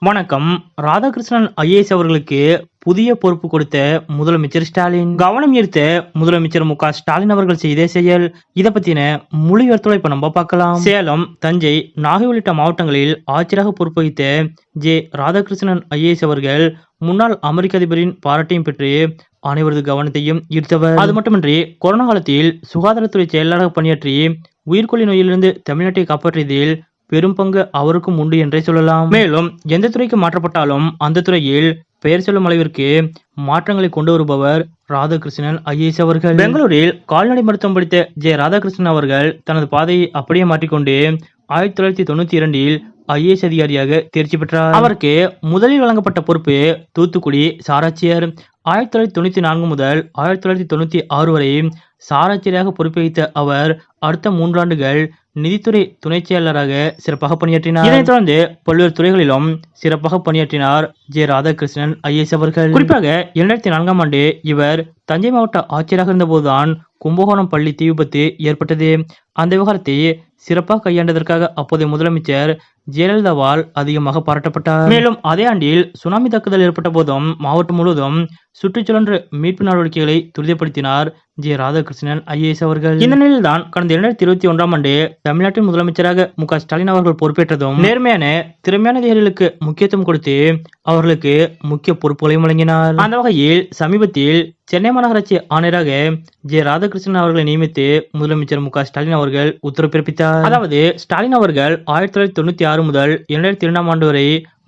வணக்கம். ராதாகிருஷ்ணன் ஐஏஎஸ் அவர்களுக்கு புதிய பொறுப்பு கொடுத்த முதலமைச்சர் ஸ்டாலின். கவனம் ஈர்த்த முதலமைச்சர் மு க ஸ்டாலின் அவர்கள் செய்த செயல். இதை பத்தின முழு விவரத்தோட இப்ப நம்ம பார்க்கலாம். சேலம், தஞ்சை, நாகை உள்ளிட்ட மாவட்டங்களில் ஆட்சியராக பொறுப்பு வகித்த ஜே ராதாகிருஷ்ணன் ஐஏஎஸ் அவர்கள் முன்னாள் அமெரிக்க அதிபரின் பாராட்டையும் பெற்று அனைவரது கவனத்தையும் ஈர்த்தவர். அது மட்டுமின்றி கொரோனா காலத்தில் சுகாதாரத்துறை செயலாளராக பணியாற்றி உயிர்கொல்லி நோயிலிருந்து தமிழ்நாட்டை காப்பாற்றியதில் பெரும் பங்கு அவருக்கும் உண்டு என்றே சொல்லலாம். மேலும் எந்த துறைக்கு மாற்றப்பட்டாலும் அந்த துறையில் பெயர் சொல்லும் அளவிற்கு மாற்றங்களை கொண்டு வருபவர் ராதாகிருஷ்ணன் ஐஏஎஸ் அவர்கள். பெங்களூரில் கால்நடை மருத்துவம் படித்த ஜே ராதாகிருஷ்ணன் அவர்கள் தனது பாதையை அப்படியே மாற்றிக்கொண்டு 1992 ஐஏஎஸ் அதிகாரியாக தேர்ச்சி பெற்றார். அவருக்கு முதலில் வழங்கப்பட்ட பொறுப்பு தூத்துக்குடி சாராட்சியர். 1994 முதல் 1996 வரை சாராட்சியராக பொறுப்பு வகித்த அவர் அடுத்த 3 ஆண்டுகள் நிதித்துறை துணை செயலராக சிறப்பாக பணியாற்றினார். இதனைத் தொடர்ந்து பல்வேறு துறைகளிலும் சிறப்பாக பணியாற்றினார் ஜே ராதாகிருஷ்ணன் ஐஏஎஸ் அவர்கள். குறிப்பாக 2004ஆம் ஆண்டு இவர் தஞ்சை மாவட்ட ஆட்சியராக இருந்தபோதுதான் கும்பகோணம் பள்ளி தீ விபத்து ஏற்பட்டது. அந்த விவகாரத்தை சிறப்பாக கையாண்டதற்காக அப்போதைய முதலமைச்சர் ஜெயலலிதாவால் அதிகமாக பாராட்டப்பட்டார். மேலும் அதே ஆண்டில் சுனாமி தாக்குதல் ஏற்பட்ட போதும் மாவட்டம் முழுவதும் சுற்றுச்சூழல் மீட்பு நடவடிக்கைகளை துரிதப்படுத்தினார் ஜே ராதாகிருஷ்ணன் ஐஏஎஸ் அவர்கள். இந்த நிலையில்தான் கடந்த 2021ஆம் ஆண்டு தமிழ்நாட்டின் முதலமைச்சராக மு க ஸ்டாலின் அவர்கள் பொறுப்பேற்றதும் நேர்மையான திறமையான அதிகாரிகளுக்கு முக்கியத்துவம் கொடுத்து அவர்களுக்கு முக்கிய பொறுப்புகளையும் வழங்கினார். அந்த வகையில் சமீபத்தில் சென்னை மாநகராட்சி ஆணையராக ஜே ராதாகிருஷ்ணன் அவர்களை நியமித்து முதலமைச்சர் மு க ஸ்டாலின் அவர்கள் உத்தரவு பிறப்பித்தார். அதாவது ஸ்டாலின் அவர்கள் 1996 முதல் 2002ஆம் ஆண்டு வரை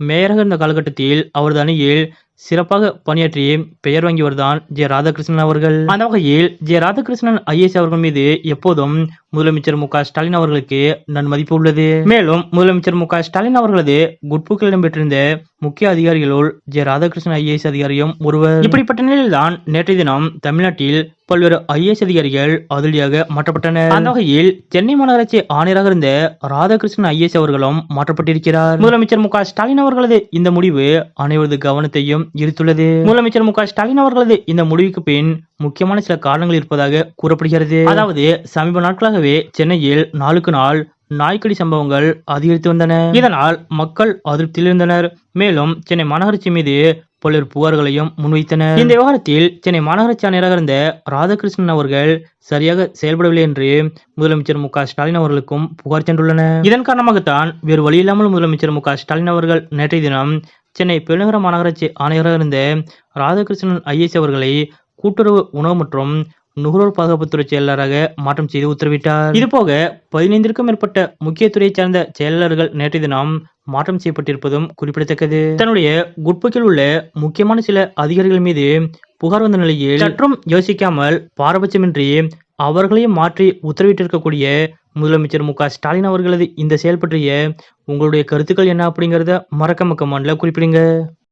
மேயராக இருந்த காலகட்டத்தில் அவரது அணியில் சிறப்பாக பணியாற்றி பெயர் வாங்கியவர்தான் ஜே ராதாகிருஷ்ணன் அவர்கள். அந்த வகையில் ஜே ராதாகிருஷ்ணன் ஐஏஎஸ் அவர்கள் மீது எப்போதும் முதலமைச்சர் மு க ஸ்டாலின் அவர்களுக்கு நன்மதிப்பு உள்ளது. மேலும் முதலமைச்சர் மு க ஸ்டாலின் அவர்களது குட்புக்கில் இடம்பெற்றிருந்த முக்கிய அதிகாரிகளுள் ஜே ராதாகிருஷ்ணன் ஐஏஎஸ் அதிகாரியும் ஒருவர். இப்படிப்பட்ட நிலையில்தான் நேற்றைய தினம் தமிழ்நாட்டில் பல்வேறு ஐஏஎஸ் அதிகாரிகள் அதிரடியாக மாற்றப்பட்டனர். அந்த வகையில் சென்னை மாநகராட்சி ஆணையராக இருந்த ராதாகிருஷ்ணன் ஐஏஎஸ் அவர்களும் மாற்றப்பட்டிருக்கிறார். முதலமைச்சர் மு க ஸ்டாலின் அவர்களது இந்த முடிவு அனைவரது கவனத்தையும் ஈர்த்துள்ளது. முதலமைச்சர் மு க ஸ்டாலின் அவர்களது இந்த முடிவுக்கு பின் முக்கியமான சில காரணங்கள் இருப்பதாக கூறப்படுகிறது. அதாவது சமீப நாட்களாகவே சென்னையில் நாளுக்கு நாள் நாய்க்கடி சம்பவங்கள் அதிகரித்து வந்தன. இதனால் மக்கள் அதிருப்தியில் இருந்தனர். மேலும் சென்னை மாநகராட்சி மீது பல்வேறு புகார்களையும் முன்வைத்தனர். இந்த விவகாரத்தில் சென்னை மாநகராட்சி ஆணையராக இருந்த ராதாகிருஷ்ணன் அவர்கள் சரியாக செயல்படவில்லை என்று முதலமைச்சர் மு க ஸ்டாலின் அவர்களுக்கும் புகார் சென்றுள்ளனர். இதன் காரணமாகத்தான் வேறு வழியில்லாமல் முதலமைச்சர் மு க ஸ்டாலின் அவர்கள் நேற்றைய தினம் சென்னை பெருநகர மாநகராட்சி ஆணையராக இருந்த ராதாகிருஷ்ணன் ஐஏஎஸ் அவர்களை கூட்டுறவு உணவு மற்றும் நுகர்வோர் பாதுகாப்புத்துறை செயலராக மாற்றம் செய்து உத்தரவிட்டார். இதுபோக 15க்கும் மேற்பட்ட முக்கிய துறையைச் சார்ந்த செயலாளர்கள் நேற்றைய தினம் மாற்றம் செய்யப்பட்டிருப்பதும் குறிப்பிடத்தக்கது. தன்னுடைய குட்புக்கில் உள்ள முக்கியமான சில அதிகாரிகள் மீது புகார் வந்த நிலையில் சற்றும் யோசிக்காமல் பாரபட்சமின்றி அவர்களையும் மாற்றி உத்தரவிட்டிருக்கக்கூடிய முதலமைச்சர் மு க ஸ்டாலின் அவர்களது இந்த செயல் பற்றிய உங்களுடைய கருத்துக்கள் என்ன அப்படிங்கறத மறக்காம கமெண்ட்ல குறிப்பிடுங்க.